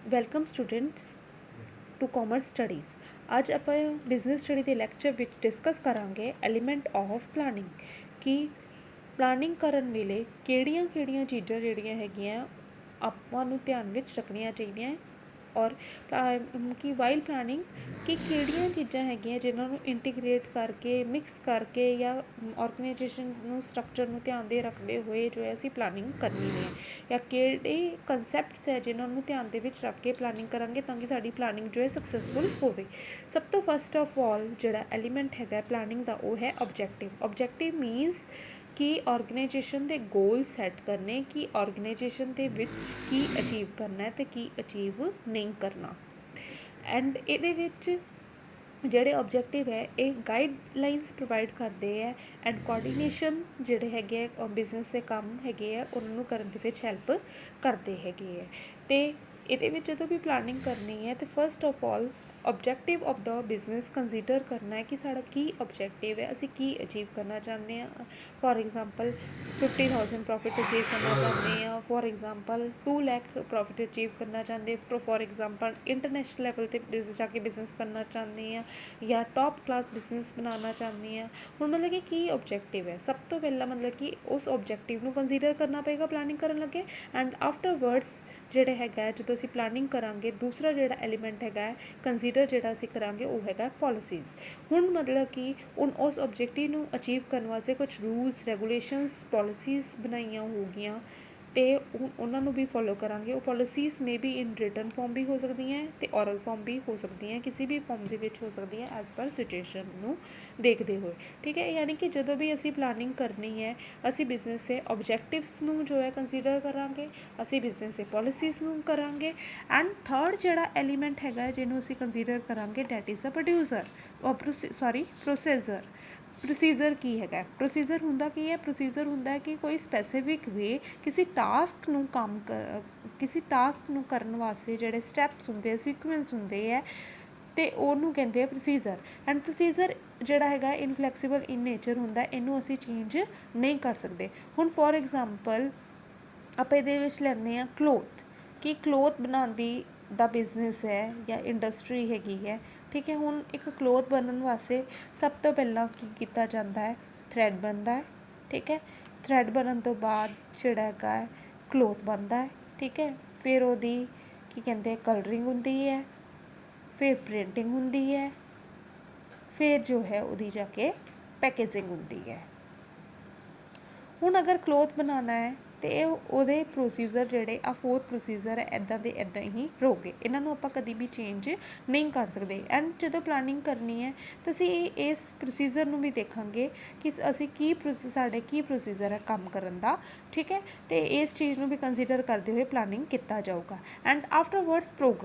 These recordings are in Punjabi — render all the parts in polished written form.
Welcome students to commerce studies. ਅੱਜ ਆਪਾਂ ਬਿਜ਼ਨਸ ਸਟੱਡੀ ਦੇ ਲੈਕਚਰ ਵਿੱਚ ਡਿਸਕਸ ਕਰਾਂਗੇ ਐਲੀਮੈਂਟ ਆਫ ਪਲਾਨਿੰਗ ਕਿ ਪਲਾਨਿੰਗ ਕਰਨ ਵੇਲੇ ਕਿਹੜੀਆਂ ਚੀਜ਼ਾਂ ਜਿਹੜੀਆਂ ਹੈਗੀਆਂ ਆਪਾਂ ਨੂੰ ਧਿਆਨ ਵਿੱਚ ਰੱਖਣੀਆਂ ਚਾਹੀਦੀਆਂ ਔਰ ਕਿ ਵਾਈਲ ਪਲਾਨਿੰਗ ਕਿ ਕਿਹੜੀਆਂ ਚੀਜ਼ਾਂ ਹੈਗੀਆਂ ਜਿਨ੍ਹਾਂ ਨੂੰ ਇੰਟੀਗ੍ਰੇਟ ਕਰਕੇ ਮਿਕਸ ਕਰਕੇ ਜਾਂ ਆਰਗੇਨਾਈਜੇਸ਼ਨ ਨੂੰ ਸਟਰਕਚਰ ਨੂੰ ਧਿਆਨ ਦੇ ਰੱਖਦੇ ਹੋਏ ਜੋ ਹੈ ਅਸੀਂ ਪਲਾਨਿੰਗ ਕਰਨੀ ਹੈ ਜਾਂ ਕਿਹੜੇ ਕਨਸੈਪਟਸ ਹੈ ਜਿਨ੍ਹਾਂ ਨੂੰ ਧਿਆਨ ਦੇ ਵਿੱਚ ਰੱਖ ਕੇ ਪਲਾਨਿੰਗ ਕਰਾਂਗੇ ਤਾਂ ਕਿ ਸਾਡੀ ਪਲਾਨਿੰਗ ਜੋ ਹੈ ਸਕਸੈਸਫੁਲ ਹੋਵੇ। ਸਭ ਤੋਂ ਫਸਟ ਆਫ ਆਲ ਜਿਹੜਾ ਐਲੀਮੈਂਟ ਹੈਗਾ ਪਲਾਨਿੰਗ ਦਾ ਉਹ ਹੈ ਆਬਜੈਕਟਿਵ ਮੀਨਸ ਕਿ ਆਰਗੇਨਾਈਜੇਸ਼ਨ ਦੇ ਗੋਲ ਸੈੱਟ ਕਰਨੇ ਕਿ ਆਰਗੇਨਾਈਜੇਸ਼ਨ ਦੇ ਵਿੱਚ ਕੀ ਅਚੀਵ ਕਰਨਾ ਹੈ ਅਤੇ ਕੀ ਅਚੀਵ ਨਹੀਂ ਕਰਨਾ। ਐਂਡ ਇਹਦੇ ਵਿੱਚ ਜਿਹੜੇ ਆਬਜੈਕਟਿਵ ਹੈ ਇਹ ਗਾਈਡਲਾਈਨਸ ਪ੍ਰੋਵਾਈਡ ਕਰਦੇ ਹੈ ਐਂਡ ਕੋਆਰਡੀਨੇਸ਼ਨ ਜਿਹੜੇ ਹੈਗੇ ਆ ਬਿਜ਼ਨਸ ਦੇ ਕੰਮ ਹੈਗੇ ਆ ਉਹਨਾਂ ਨੂੰ ਕਰਨ ਦੇ ਵਿੱਚ ਹੈਲਪ ਕਰਦੇ ਹੈਗੇ ਹੈ। ਅਤੇ ਇਹਦੇ ਵਿੱਚ ਜਦੋਂ ਵੀ ਪਲਾਨਿੰਗ ਕਰਨੀ ਹੈ ਤਾਂ first of all objective of the business consider ਕਰਨਾ ਹੈ ਕਿ ਸਾਡਾ ਕੀ ਆਬਜੈਕਟਿਵ ਹੈ, ਅਸੀਂ ਕੀ ਅਚੀਵ ਕਰਨਾ ਚਾਹੁੰਦੇ ਹਾਂ। ਫੋਰ ਐਗਜ਼ਾਮਪਲ 50,000 ਪ੍ਰੋਫਿਟ ਅਚੀਵ ਕਰਨਾ ਚਾਹੁੰਦੇ ਹਾਂ, for example 2 lakh profit achieve ਕਰਨਾ ਚਾਹੁੰਦੇ, ਫੋਰ ਐਗਜ਼ਾਮਪਲ ਇੰਟਰਨੈਸ਼ਨਲ ਲੈਵਲ 'ਤੇ ਜਾ ਕੇ ਬਿਜ਼ਨਸ ਕਰਨਾ ਚਾਹੁੰਦੇ ਹਾਂ ਜਾਂ ਟੌਪ ਕਲਾਸ ਬਿਜ਼ਨਸ ਬਣਾਉਣਾ ਚਾਹੁੰਦੇ ਹਾਂ। ਹੁਣ ਮਤਲਬ ਕਿ ਕੀ ਆਬਜੈਕਟਿਵ ਹੈ, ਸਭ ਤੋਂ ਪਹਿਲਾਂ ਮਤਲਬ ਕਿ ਉਸ ਆਬਜੈਕਟਿਵ ਨੂੰ ਕੰਸੀਡਰ ਕਰਨਾ ਪਏਗਾ ਪਲਾਨਿੰਗ ਕਰਨ ਲੱਗੇ। ਐਂਡ ਆਫਟਰਵਰਡਸ ਜਿਹੜੇ ਹੈਗਾ ਜਦੋਂ ਅਸੀਂ ਪਲਾਨਿੰਗ ਕਰਾਂਗੇ ਦੂਸਰਾ ਜਿਹੜਾ ਐਲੀਮੈਂਟ ਹੈਗਾ ਕੰਸੀਡਰ ਜਿਹੜਾ ਅਸੀਂ ਕਰਾਂਗੇ ਉਹ ਹੈਗਾ ਪੋਲਿਸੀਜ਼। ਹੁਣ ਮਤਲਬ ਕਿ ਉਸ ਆਬਜੈਕਟਿਵ ਨੂੰ ਅਚੀਵ ਕਰਨ ਵਾਸਤੇ ਕੁਛ ਰੂਲਸ ਰੈਗੂਲੇਸ਼ਨਸ ਪੋਲਿਸੀਜ਼ ਬਣਾਈਆਂ ਹੋਗੀਆਂ ਅਤੇ ਉਹਨਾਂ ਨੂੰ ਵੀ ਫੋਲੋ ਕਰਾਂਗੇ। ਉਹ policies may be in written form ਵੀ ਹੋ ਸਕਦੀਆਂ ਅਤੇ ਔਰਲ ਫੋਰਮ ਵੀ ਹੋ ਸਕਦੀਆਂ, ਕਿਸੇ ਵੀ ਫੋਰਮ ਦੇ ਵਿੱਚ ਹੋ ਸਕਦੀਆਂ ਐਜ਼ ਪਰ ਸਿਚੁਏਸ਼ਨ ਨੂੰ ਦੇਖਦੇ ਹੋਏ। ਠੀਕ ਹੈ, ਯਾਨੀ ਕਿ ਜਦੋਂ ਵੀ ਅਸੀਂ ਪਲਾਨਿੰਗ ਕਰਨੀ ਹੈ ਅਸੀਂ ਬਿਜ਼ਨਸ ਦੇ ਆਬਜੈਕਟਿਵਸ ਨੂੰ ਜੋ ਹੈ ਕੰਸੀਡਰ ਕਰਾਂਗੇ, ਅਸੀਂ ਬਿਜ਼ਨਸ ਦੇ ਪੋਲਿਸੀਜ਼ ਨੂੰ ਕਰਾਂਗੇ। ਐਂਡ ਥਰਡ ਜਿਹੜਾ ਐਲੀਮੈਂਟ ਹੈਗਾ ਜਿਹਨੂੰ ਅਸੀਂ ਕੰਸੀਡਰ ਕਰਾਂਗੇ ਡੈਟ ਇਜ਼ ਅ ਪ੍ਰੋਸੀਜਰ ਕੀ ਹੈਗਾ। ਪ੍ਰੋਸੀਜਰ ਹੁੰਦਾ ਕੀ ਹੈ, ਪ੍ਰੋਸੀਜਰ ਹੁੰਦਾ ਹੈ ਕਿ ਕੋਈ ਸਪੈਸੀਫਿਕ ਵੇ ਕਿਸੇ ਟਾਸਕ ਨੂੰ ਕਰਨ ਵਾਸਤੇ ਜਿਹੜੇ ਸਟੈਪਸ ਹੁੰਦੇ ਸੀਕੁਐਂਸ ਹੁੰਦੇ ਹੈ ਅਤੇ ਉਹਨੂੰ ਕਹਿੰਦੇ ਆ ਪ੍ਰੋਸੀਜਰ। ਐਂਡ ਪ੍ਰੋਸੀਜਰ ਜਿਹੜਾ ਹੈਗਾ ਇਨਫਲੈਕਸੀਬਲ ਇਨ ਨੇਚਰ ਹੁੰਦਾ, ਇਹਨੂੰ ਅਸੀਂ ਚੇਂਜ ਨਹੀਂ ਕਰ ਸਕਦੇ। ਹੁਣ ਫੋਰ ਐਗਜ਼ਾਮਪਲ ਆਪਾਂ ਇਹਦੇ ਵਿੱਚ ਲੈਂਦੇ ਹਾਂ ਕਲੋਥ ਕਿ ਕਲੋਥ ਬਣਾਉਣ ਦਾ ਬਿਜ਼ਨਸ ਹੈ ਜਾਂ ਇੰਡਸਟਰੀ ਹੈਗੀ ਹੈ। ਠੀਕ ਹੈ, ਹੁਣ ਇੱਕ ਕਲੋਥ ਬਣਨ ਵਾਸਤੇ ਸਭ ਤੋਂ ਪਹਿਲਾਂ ਕੀ ਕੀਤਾ ਜਾਂਦਾ ਹੈ, ਥਰੈਡ ਬਣਦਾ ਹੈ। ਠੀਕ ਹੈ, ਥਰੈਡ ਬਣਨ ਤੋਂ ਬਾਅਦ ਜਿਹੜਾ ਹੈਗਾ ਹੈ ਕਲੋਥ ਬਣਦਾ ਹੈ। ਠੀਕ ਹੈ, ਫਿਰ ਉਹਦੀ ਕੀ ਕਹਿੰਦੇ ਕਲਰਿੰਗ ਹੁੰਦੀ ਹੈ, ਫਿਰ ਪ੍ਰਿੰਟਿੰਗ ਹੁੰਦੀ ਹੈ, ਫਿਰ ਜੋ ਹੈ ਉਹਦੀ ਜਾ ਕੇ ਪੈਕੇਜਿੰਗ ਹੁੰਦੀ ਹੈ। ਹੁਣ ਅਗਰ ਕਲੋਥ ਬਣਾਉਣਾ ਹੈ ਅਤੇ ਉਹਦੇ ਪ੍ਰੋਸੀਜਰ ਜਿਹੜੇ 4 ਪ੍ਰੋਸੀਜਰ ਹੈ ਇੱਦਾਂ ਦੇ ਇੱਦਾਂ ਹੀ ਰਹੋਗੇ, ਇਹਨਾਂ ਨੂੰ ਆਪਾਂ ਕਦੀ ਵੀ ਚੇਂਜ ਨਹੀਂ ਕਰ ਸਕਦੇ। ਐਂਡ ਜਦੋਂ ਪਲਾਨਿੰਗ ਕਰਨੀ ਹੈ ਤਾਂ ਅਸੀਂ ਇਸ ਪ੍ਰੋਸੀਜਰ ਨੂੰ ਵੀ ਦੇਖਾਂਗੇ ਕਿ ਅਸੀਂ ਸਾਡੇ ਕੀ ਪ੍ਰੋਸੀਜਰ ਹੈ ਕੰਮ ਕਰਨ ਦਾ। ਠੀਕ ਹੈ, ਅਤੇ ਇਸ ਚੀਜ਼ ਨੂੰ ਵੀ ਕੰਸੀਡਰ ਕਰਦੇ ਹੋਏ ਪਲਾਨਿੰਗ ਕੀਤਾ ਜਾਊਗਾ। ਐਂਡ ਆਫਟਰਵਰਡਸ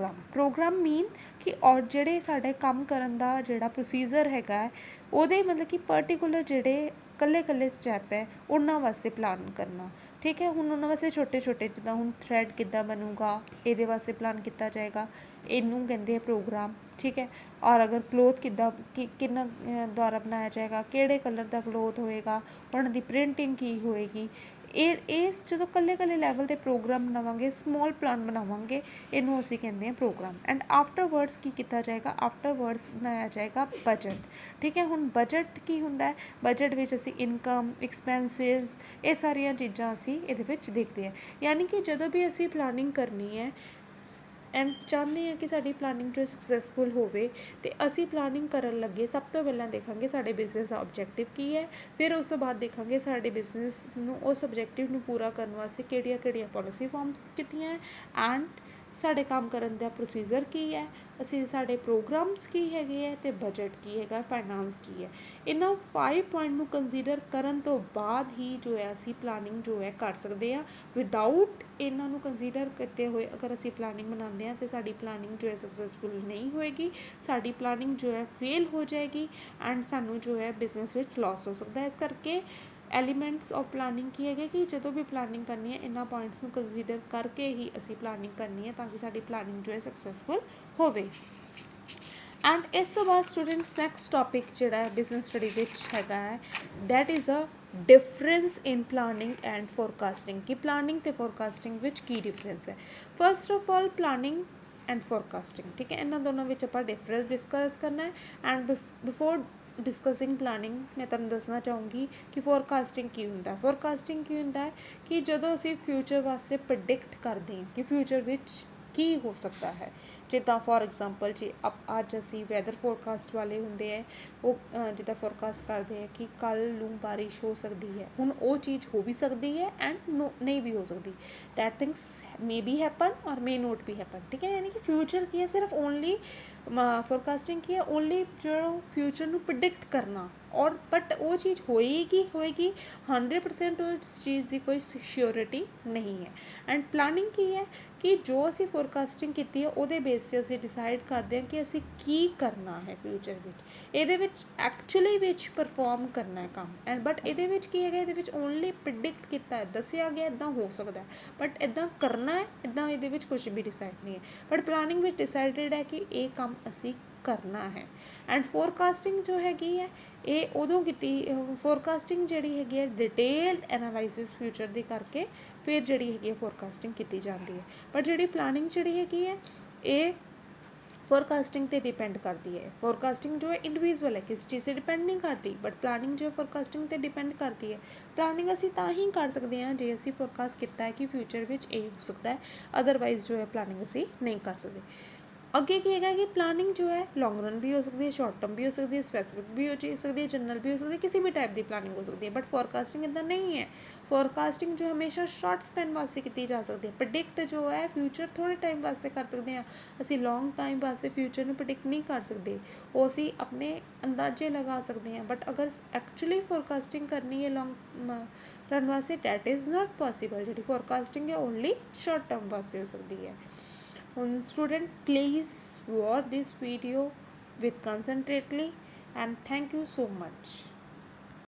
ਪ੍ਰੋਗਰਾਮ ਮੀਨ ਕਿ ਜਿਹੜੇ ਸਾਡੇ ਕੰਮ ਕਰਨ ਦਾ ਜਿਹੜਾ ਪ੍ਰੋਸੀਜਰ ਹੈਗਾ ਉਹਦੇ ਮਤਲਬ ਕਿ ਪਰਟੀਕੂਲਰ ਜਿਹੜੇ ਇਕੱਲੇ ਸਟੈਪ ਹੈ ਉਹਨਾਂ ਵਾਸਤੇ ਪਲਾਨ ਕਰਨਾ। ਠੀਕ ਹੈ, ਹੁਣ ਉਹਨਾਂ ਵਾਸਤੇ ਛੋਟੇ ਜਿੱਦਾਂ ਹੁਣ ਥਰੈਡ ਕਿੱਦਾਂ ਬਣੂਗਾ ਇਹਦੇ ਵਾਸਤੇ ਪਲਾਨ ਕੀਤਾ ਜਾਏਗਾ, ਇਹਨੂੰ ਕਹਿੰਦੇ ਆ ਪ੍ਰੋਗਰਾਮ। ਠੀਕ ਹੈ, ਔਰ ਅਗਰ ਕਲੋਥ ਕਿੰਨਾ ਦੁਆਰਾ ਬਣਾਇਆ ਜਾਏਗਾ, ਕਿਹੜੇ ਕਲਰ ਦਾ ਕਲੋਥ ਹੋਏਗਾ, ਉਹਨਾਂ ਦੀ ਪ੍ਰਿੰਟਿੰਗ ਕੀ ਹੋਏਗੀ, ਇਹ ਜਦੋਂ ਇਕੱਲੇ ਲੈਵਲ 'ਤੇ ਪ੍ਰੋਗਰਾਮ ਬਣਾਵਾਂਗੇ, ਸਮੋਲ ਪਲਾਨ ਬਣਾਵਾਂਗੇ, ਇਹਨੂੰ ਅਸੀਂ ਕਹਿੰਦੇ ਹਾਂ ਪ੍ਰੋਗਰਾਮ। ਐਂਡ ਆਫਟਰਵਰਡਸ ਕੀ ਕੀਤਾ ਜਾਏਗਾ, ਆਫਟਰਵਰਡਸ ਬਣਾਇਆ ਜਾਏਗਾ ਬਜਟ। ਠੀਕ ਹੈ, ਹੁਣ ਬਜਟ ਕੀ ਹੁੰਦਾ ਹੈ, ਬਜਟ ਵਿੱਚ ਅਸੀਂ ਇਨਕਮ ਐਕਸਪੈਂਸਿਸ ਇਹ ਸਾਰੀਆਂ ਚੀਜ਼ਾਂ ਅਸੀਂ ਇਹਦੇ ਵਿੱਚ ਦੇਖਦੇ ਹਾਂ। ਯਾਨੀ ਕਿ ਜਦੋਂ ਵੀ ਅਸੀਂ ਪਲਾਨਿੰਗ ਕਰਨੀ ਹੈ ਐਂਡ ਚਾਹੁੰਦੇ ਹਾਂ ਕਿ ਸਾਡੀ ਪਲਾਨਿੰਗ ਜੋ ਸਕਸੈਸਫੁਲ ਹੋਵੇ ਅਤੇ ਅਸੀਂ ਪਲਾਨਿੰਗ ਕਰਨ ਲੱਗੇ ਸਭ ਤੋਂ ਪਹਿਲਾਂ ਦੇਖਾਂਗੇ ਸਾਡੇ ਬਿਜ਼ਨਸ ਦਾ ਆਬਜੈਕਟਿਵ ਕੀ ਹੈ, ਫਿਰ ਉਸ ਤੋਂ ਬਾਅਦ ਦੇਖਾਂਗੇ ਸਾਡੇ ਬਿਜ਼ਨਸ ਨੂੰ ਉਸ ਆਬਜੈਕਟਿਵ ਨੂੰ ਪੂਰਾ ਕਰਨ ਵਾਸਤੇ ਕਿਹੜੀਆਂ ਪੋਲਿਸੀ ਫਾਰਮਸ ਕੀਤੀਆਂ ਹੈ ਐਂਡ ਸਾਡੇ ਕੰਮ ਕਰਨ ਦਾ ਪ੍ਰੋਸੀਜਰ ਕੀ ਹੈ, ਸਾਡੇ ਪ੍ਰੋਗਰਾਮਸ ਕੀ ਹੈਗੇ ਹੈ ਅਤੇ ਬਜਟ ਕੀ ਹੈਗਾ, ਫਾਈਨਾਂਸ ਕੀ ਹੈ। ਇਹਨਾਂ 5 ਪੁਆਇੰਟ ਨੂੰ ਕੰਸੀਡਰ ਕਰਨ ਤੋਂ ਬਾਅਦ ਹੀ ਜੋ ਹੈ ਅਸੀਂ ਪਲਾਨਿੰਗ ਜੋ ਹੈ ਕਰ ਸਕਦੇ ਹਾਂ। ਵਿਦਾਊਟ ਇਹਨਾਂ ਨੂੰ ਕੰਸੀਡਰ ਕੀਤੇ ਹੋਏ ਅਗਰ ਅਸੀਂ ਪਲਾਨਿੰਗ ਬਣਾਉਂਦੇ ਹਾਂ ਤਾਂ ਸਾਡੀ ਪਲਾਨਿੰਗ ਜੋ ਹੈ ਸਕਸੈਸਫੁਲ ਨਹੀਂ ਹੋਏਗੀ, ਸਾਡੀ ਪਲਾਨਿੰਗ ਜੋ ਹੈ ਫੇਲ ਹੋ ਜਾਏਗੀ ਐਂਡ ਸਾਨੂੰ ਜੋ ਹੈ ਬਿਜ਼ਨਸ ਵਿੱਚ ਲੋਸ ਹੋ ਸਕਦਾ ਹੈ। ਇਸ ਕਰਕੇ ਐਲੀਮੈਂਟਸ ਆਫ ਪਲਾਨਿੰਗ ਕੀ ਹੈਗੇ ਕਿ ਜਦੋਂ ਵੀ ਪਲਾਨਿੰਗ ਕਰਨੀ ਹੈ ਇਹਨਾਂ ਪੁਆਇੰਟਸ ਨੂੰ ਕੰਸੀਡਰ ਕਰਕੇ ਹੀ ਅਸੀਂ ਪਲਾਨਿੰਗ ਕਰਨੀ ਹੈ ਤਾਂ ਕਿ ਸਾਡੀ ਪਲਾਨਿੰਗ ਜੋ ਹੈ ਸਕਸੈਸਫੁਲ ਹੋਵੇ। ਐਂਡ ਇਸ ਤੋਂ ਬਾਅਦ ਸਟੂਡੈਂਟਸ ਨੈਕਸਟ ਟੋਪਿਕ ਜਿਹੜਾ ਹੈ ਬਿਜ਼ਨਸ ਸਟੱਡੀ ਵਿੱਚ ਹੈਗਾ ਹੈ that is a difference in planning and forecasting ਕਿ ਪਲਾਨਿੰਗ ਅਤੇ ਫੋਰਕਾਸਟਿੰਗ ਵਿੱਚ ਕੀ ਡਿਫਰੈਂਸ ਹੈ। First of all planning and forecasting, ਠੀਕ ਹੈ। ਇਹਨਾਂ ਦੋਨਾਂ ਵਿੱਚ ਆਪਾਂ ਡਿਫਰੈਂਸ ਡਿਸਕਸ ਕਰਨਾ ਹੈ। ਐਂਡ ਬਿਫੋਰ ਡਿਸਕਸਿੰਗ ਪਲਾਨਿੰਗ ਮੈਂ ਤੁਹਾਨੂੰ ਦੱਸਣਾ ਚਾਹੂੰਗੀ ਕਿ ਫੋਰਕਾਸਟਿੰਗ ਕੀ ਹੁੰਦਾ। ਫੋਰਕਾਸਟਿੰਗ ਕੀ ਹੁੰਦਾ ਹੈ ਕਿ ਜਦੋਂ ਅਸੀਂ ਫਿਊਚਰ ਵਾਸਤੇ ਪ੍ਰੈਡਿਕਟ ਕਰਦੇ ਹਾਂ ਕਿ ਫਿਊਚਰ ਵਿੱਚ ਕੀ ਹੋ ਸਕਦਾ ਹੈ। ਜਿੱਦਾਂ ਫੋਰ ਐਗਜ਼ਾਮਪਲ ਜੀ ਅੱਜ ਅਸੀਂ ਵੈਦਰ ਫੋਰਕਾਸਟ ਵਾਲੇ ਹੁੰਦੇ ਹੈ, ਉਹ ਜਿੱਦਾਂ ਫੋਰਕਾਸਟ ਕਰਦੇ ਹੈ ਕਿ ਕੱਲ੍ਹ ਨੂੰ ਬਾਰਿਸ਼ ਹੋ ਸਕਦੀ ਹੈ। ਹੁਣ ਉਹ ਚੀਜ਼ ਹੋ ਵੀ ਸਕਦੀ ਹੈ ਐਂਡ ਨਹੀਂ ਵੀ ਹੋ ਸਕਦੀ। That things may be happen ਔਰ ਮੇ ਨੋਟ ਵੀ ਹੈਪਨ, ਠੀਕ ਹੈ। ਯਾਨੀ ਕਿ ਫਿਊਚਰ ਕੀ ਹੈ, ਸਿਰਫ ਓਨਲੀ ਫੋਰਕਾਸਟਿੰਗ ਕੀ ਹੈ, ਓਨਲੀ ਜੋ ਫਿਊਚਰ ਨੂੰ ਪ੍ਰੈਡਿਕਟ ਕਰਨਾ। ਔਰ ਬਟ ਉਹ ਚੀਜ਼ ਹੋਏਗੀ 100% ਉਸ ਚੀਜ਼ ਦੀ ਕੋਈ ਸਿਓਰਿਟੀ ਨਹੀਂ ਹੈ। ਐਂਡ ਪਲਾਨਿੰਗ ਕੀ ਹੈ ਕਿ ਜੋ ਅਸੀਂ ਫੋਰਕਾਸਟਿੰਗ ਕੀਤੀ ਹੈ ਉਹਦੇ ਬੇਸ 'ਤੇ ਅਸੀਂ ਡਿਸਾਈਡ ਕਰਦੇ ਹਾਂ ਕਿ ਅਸੀਂ ਕੀ ਕਰਨਾ ਹੈ ਫਿਊਚਰ ਵਿੱਚ, ਇਹਦੇ ਵਿੱਚ ਐਕਚੁਅਲੀ ਵਿੱਚ ਪਰਫੋਰਮ ਕਰਨਾ ਹੈ ਕੰਮ। ਐਂਡ ਬਟ ਇਹਦੇ ਵਿੱਚ ਕੀ ਹੈਗਾ, ਇਹਦੇ ਵਿੱਚ ਓਨਲੀ ਪ੍ਰੈਡਿਕਟ ਕੀਤਾ ਹੈ, ਦੱਸਿਆ ਗਿਆ ਇੱਦਾਂ ਹੋ ਸਕਦਾ, ਬਟ ਇੱਦਾਂ ਕਰਨਾ ਹੈ, ਇੱਦਾਂ ਇਹਦੇ ਵਿੱਚ ਕੁਝ ਵੀ ਡਿਸਾਈਡ ਨਹੀਂ ਹੈ। ਬਟ ਪਲਾਨਿੰਗ ਵਿੱਚ ਡਿਸਾਈਡਡ ਹੈ ਕਿ ਇਹ ਕੰਮ ਅਸੀਂ ਕਰਨਾ ਹੈ। ਐਂਡ ਫੋਰਕਾਸਟਿੰਗ ਜੋ ਹੈਗੀ ਹੈ ਇਹ ਉਦੋਂ ਕੀਤੀ, ਫੋਰਕਾਸਟਿੰਗ ਜਿਹੜੀ ਹੈਗੀ ਹੈ ਡਿਟੇਲਡ ਐਨਾਲਾਈਸਿਸ ਫਿਊਚਰ ਦੀ ਕਰਕੇ ਫਿਰ ਜਿਹੜੀ ਹੈਗੀ ਹੈ ਫੋਰਕਾਸਟਿੰਗ ਕੀਤੀ ਜਾਂਦੀ ਹੈ। ਬਟ ਜਿਹੜੀ ਪਲਾਨਿੰਗ ਜਿਹੜੀ ਹੈਗੀ ਹੈ ਇਹ ਫੋਰਕਾਸਟਿੰਗ 'ਤੇ ਡਿਪੈਂਡ ਕਰਦੀ ਹੈ। ਫੋਰਕਾਸਟਿੰਗ ਜੋ ਹੈ ਇੰਡੀਵਿਜੂਅਲ ਹੈ, ਕਿਸੇ ਚੀਜ਼ 'ਤੇ ਡਿਪੈਂਡ ਨਹੀਂ ਕਰਦੀ, ਬਟ ਪਲਾਨਿੰਗ ਜੋ ਹੈ ਫੋਰਕਾਸਟਿੰਗ 'ਤੇ ਡਿਪੈਂਡ ਕਰਦੀ ਹੈ। ਪਲਾਨਿੰਗ ਅਸੀਂ ਤਾਂ ਹੀ ਕਰ ਸਕਦੇ ਹਾਂ ਜੇ ਅਸੀਂ ਫੋਰਕਾਸਟ ਕੀਤਾ ਹੈ ਕਿ ਫਿਊਚਰ ਵਿੱਚ ਇਹ ਹੋ ਸਕਦਾ ਹੈ, ਅਦਰਵਾਈਜ਼ ਜੋ ਹੈ ਪਲਾਨਿੰਗ ਅਸੀਂ ਨਹੀਂ ਕਰ ਸਕਦੇ। ਅੱਗੇ ਕੀ ਹੈਗਾ ਕਿ ਪਲਾਨਿੰਗ ਜੋ ਹੈ ਲੌਂਗ ਰਨ ਵੀ ਹੋ ਸਕਦੀ ਹੈ, ਸ਼ਾਰਟ ਟਰਮ ਵੀ ਹੋ ਸਕਦੀ ਹੈ, ਸਪੈਸੀਫਿਕ ਵੀ ਹੋ ਸਕਦੀ ਹੈ, ਜਨਰਲ ਵੀ ਹੋ ਸਕਦੀ ਹੈ, ਕਿਸੇ ਵੀ ਟਾਈਪ ਦੀ ਪਲਾਨਿੰਗ ਹੋ ਸਕਦੀ ਹੈ। ਬਟ ਫੋਰਕਾਸਟਿੰਗ ਇੱਦਾਂ ਨਹੀਂ ਹੈ। ਫੋਰਕਾਸਟਿੰਗ ਜੋ ਹਮੇਸ਼ਾ ਸ਼ਾਰਟ ਸਪੈਨ ਵਾਸਤੇ ਕੀਤੀ ਜਾ ਸਕਦੀ ਹੈ। ਪ੍ਰੈਡਿਕਟ ਜੋ ਹੈ ਫਿਊਚਰ ਥੋੜ੍ਹੇ ਟਾਈਮ ਵਾਸਤੇ ਕਰ ਸਕਦੇ ਹਾਂ, ਅਸੀਂ ਲੌਂਗ ਟਾਈਮ ਵਾਸਤੇ ਫਿਊਚਰ ਨੂੰ ਪ੍ਰੈਡਿਕਟ ਨਹੀਂ ਕਰ ਸਕਦੇ। ਉਹ ਅਸੀਂ ਆਪਣੇ ਅੰਦਾਜ਼ੇ ਲਗਾ ਸਕਦੇ ਹਾਂ, ਬਟ ਅਗਰ ਐਕਚੁਅਲੀ ਫੋਰਕਾਸਟਿੰਗ ਕਰਨੀ ਹੈ ਲੌਂਗ ਰਨ ਵਾਸਤੇ, ਡੈਟ ਇਜ਼ ਨਾਟ ਪੋਸੀਬਲ। ਜਿਹੜੀ ਫੋਰਕਾਸਟਿੰਗ ਹੈ ਓਨਲੀ ਸ਼ਾਰਟ ਟਰਮ ਵਾਸਤੇ ਹੋ ਸਕਦੀ ਹੈ। Student, please watch this video with concentrately and thank you so much.